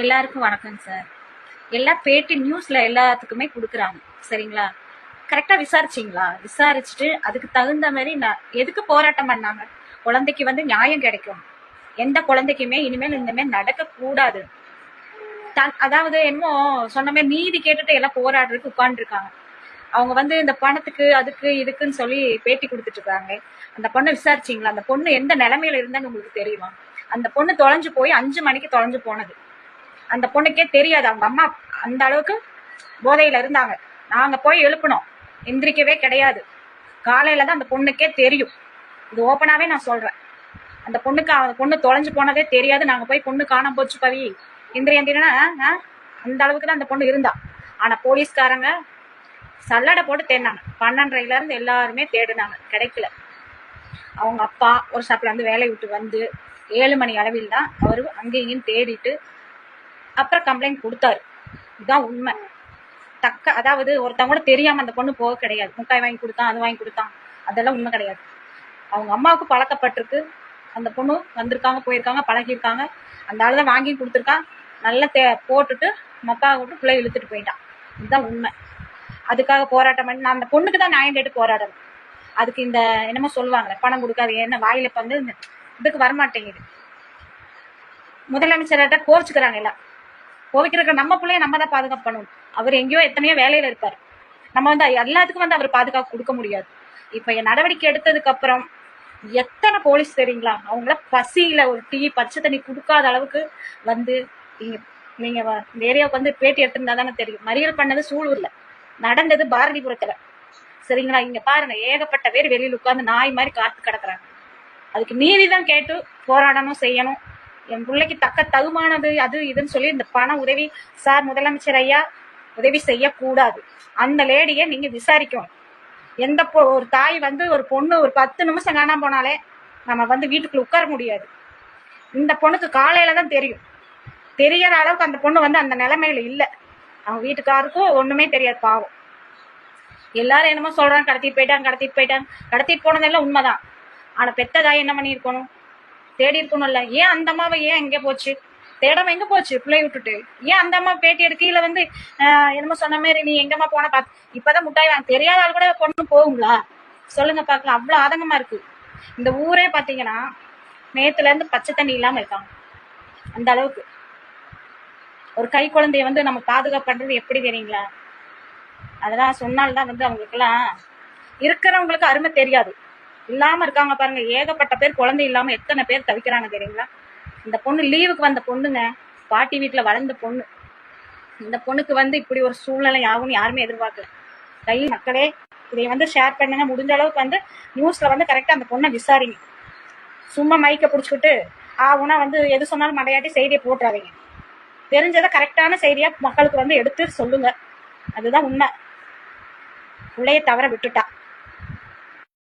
எல்லாருக்கும் வணக்கம் சார். எல்லா பேட்டி நியூஸ்ல எல்லாத்துக்குமே கொடுக்குறாங்க, சரிங்களா? கரெக்டா விசாரிச்சிங்களா? விசாரிச்சுட்டு அதுக்கு தகுந்த மாதிரி எதுக்கு போராட்டம் பண்ணாங்க? குழந்தைக்கு வந்து நியாயம் கிடைக்கும். எந்த குழந்தைக்குமே இனிமேல் இந்த மாதிரி நடக்க கூடாது. அதாவது என்னமோ சொன்ன மாதிரி நீதி கேட்டுட்டு எல்லாம் போராடுறதுக்கு உட்கார்ந்துருக்காங்க. அவங்க வந்து இந்த பணத்துக்கு அதுக்கு இதுக்குன்னு சொல்லி பேட்டி கொடுத்துட்டு இருக்காங்க. அந்த பொண்ணை விசாரிச்சிங்களா? அந்த பொண்ணு எந்த நிலைமையில இருந்தான்னு உங்களுக்கு தெரியுமா? அந்த பொண்ணு தொலைஞ்சு போய் 5 மணிக்கு தொலைஞ்சு போனது. அந்த பொண்ணுக்கே தெரியாது. அவங்க அம்மா அந்த அளவுக்கு போதையில இருந்தாங்க. நாங்க போய் எழுப்பினோம், எந்திரிக்கவே கிடையாது. காலையில தான் அந்த பொண்ணுக்கே தெரியும். இது ஓப்பனாவே நான் சொல்றேன். அந்த பொண்ணு தொலைஞ்சு போனதே தெரியாது. நாங்க போய் பொண்ணு காணாம போச்சு பவி எந்திரினா அந்த அளவுக்கு தான் அந்த பொண்ணு இருந்தா. ஆனா போலீஸ்காரங்க சல்லடை போட்டு தேடினாங்க. 12:30 இருந்து எல்லாருமே தேடினாங்க, கிடைக்கல. அவங்க அப்பா ஒரு ஷாப்ல இருந்து வேலையை விட்டு வந்து 7 மணி அளவில் தான் அவரு அங்கேயும் தேடிட்டு அப்புறம் கம்ப்ளைண்ட் கொடுத்தாரு. இதுதான் உண்மை. அதாவது ஒருத்தவங்க கூட தெரியாம அந்த பொண்ணு போக கிடையாது. முட்டாய் வாங்கி கொடுத்தான், அது வாங்கி கொடுத்தான், அதெல்லாம் உண்மை கிடையாது. அவங்க அம்மாவுக்கு பழக்கப்பட்டிருக்கு. அந்த பொண்ணு வந்திருக்காங்க, போயிருக்காங்க, பழகிருக்காங்க. அந்த ஆள் தான் வாங்கி கொடுத்துருக்கான். நல்லா போட்டுட்டு மப்பா விட்டு பிள்ளை இழுத்துட்டு போயிட்டான். இதுதான் உண்மை. அதுக்காக போராட்டம் பண்ணி நான் அந்த பொண்ணுக்கு தான் நியாயம் கேட்டு போராடணும். அதுக்கு இந்த என்னமோ சொல்லுவாங்களே, பணம் கொடுக்காது என்ன வாயில வந்து இதுக்கு வரமாட்டேங்குது. முதலமைச்சர்கிட்ட கோவிச்சுக்கிறாங்க எல்லாம். கோவிக்கிறதுக்கு நம்ம பிள்ளைய நம்ம தான் பாதுகாப்பு பண்ணணும். அவர் எங்கேயோ எத்தனையோ வேலையில இருப்பாரு. நம்ம வந்து எல்லாத்துக்கும் வந்து அவர் பாதுகாப்பு கொடுக்க முடியாது. இப்ப நடவடிக்கை எடுத்ததுக்கு அப்புறம் எத்தனை போலீஸ் தெரியுங்களா? அவங்கள பசியில ஒரு டீ பச்சை தண்ணி கொடுக்காத அளவுக்கு வந்து நீங்க இந்த ஏரியாவுக்கு வந்து பேட்டி எடுத்திருந்தா தானே தெரியும். மறியல் பண்ணது சூலூர்ல, நடந்தது பாரதிபுரத்துல, சரிங்களா? இங்க பாருங்க, ஏகப்பட்ட பேர் வெளியில் உட்கார்ந்து நாய் மாதிரி காத்து கிடக்குறாங்க. அதுக்கு நீதிதான் கேட்டு போராடணும், செய்யணும். என் பிள்ளைக்கு தக்க தகுமானது அது இதுன்னு சொல்லி இந்த பண உதவி சார் முதலமைச்சர் ஐயா உதவி செய்யக்கூடாது. அந்த லேடியை நீங்க விசாரிக்கணும். எந்த ஒரு தாய் வந்து ஒரு பொண்ணு ஒரு 10 நிமிஷம் காணாம போனாலே நம்ம வந்து வீட்டுக்குள்ள உட்கார முடியாது. இந்த பொண்ணுக்கு காலையில தான் தெரியும். தெரியற அளவுக்கு அந்த பொண்ணு வந்து அந்த நிலைமையில இல்லை. அவங்க வீட்டுக்காருக்கும் ஒண்ணுமே தெரியாது, பாவம். எல்லாரும் என்னமோ சொல்றாங்க, கடத்திட்டு போயிட்டாங்க. போனதெல்லாம் உண்மைதான். ஆனா பெத்ததாய் என்ன பண்ணி இருக்கணும்? தேடி இருக்கணும்ல. ஏன் அந்த அம்மாவை ஏன் எங்க போச்சு? தேடாம எங்க போச்சு? பிள்ளை விட்டுட்டு ஏன் அந்த அம்மா பேட்டி எடுக்கையில வந்து என்னமோ சொன்ன மாதிரி நீ எங்கம்மா போன இப்பதான் முட்டாய் வாங்க தெரியாத ஆள் கூட பொண்ணு போகுங்களா? சொல்லுங்க பாக்கலாம். அவ்வளவு ஆதங்கமா இருக்கு. இந்த ஊரே பாத்தீங்கன்னா நேத்துல இருந்து பச்சை தண்ணி இல்லாம இருக்காங்க. அந்த அளவுக்கு ஒரு கை குழந்தைய வந்து நம்ம பாதுகாப்பு பண்றது எப்படி தெரியுங்களா? அதெல்லாம் சொன்னால்தான் வந்து அவங்களுக்கு எல்லாம் இருக்கிறவங்களுக்கு அருமை தெரியாது. இல்லாம இருக்காங்க பாருங்க, ஏகப்பட்ட பேர் குழந்தை இல்லாம எத்தனை பேர் தவிக்கிறாங்க தெரியுங்களா? இந்த பொண்ணு லீவுக்கு வந்த பொண்ணுங்க, பாட்டி வீட்டுல வளர்ந்த பொண்ணு. இந்த பொண்ணுக்கு வந்து இப்படி ஒரு சூழ்நிலை ஆகும்னு யாருமே எதிர்பார்க்கல. கை மக்களே இதை வந்து ஷேர் பண்ணுங்க. முடிஞ்ச அளவுக்கு வந்து நியூஸ்ல வந்து கரெக்டா அந்த பொண்ணை விசாரிங்க. சும்மா மைக்க பிடிச்சிக்கிட்டு ஆகுனா வந்து எது சொன்னாலும் மடையாட்டி செய்தியை போட்டுறாதீங்க. தெரிஞ்சதை கரெக்டான செய்தியா மக்களுக்கு வந்து எடுத்து சொல்லுங்க. அதுதான் உண்மை. பிள்ளைய தவற விட்டுட்டா.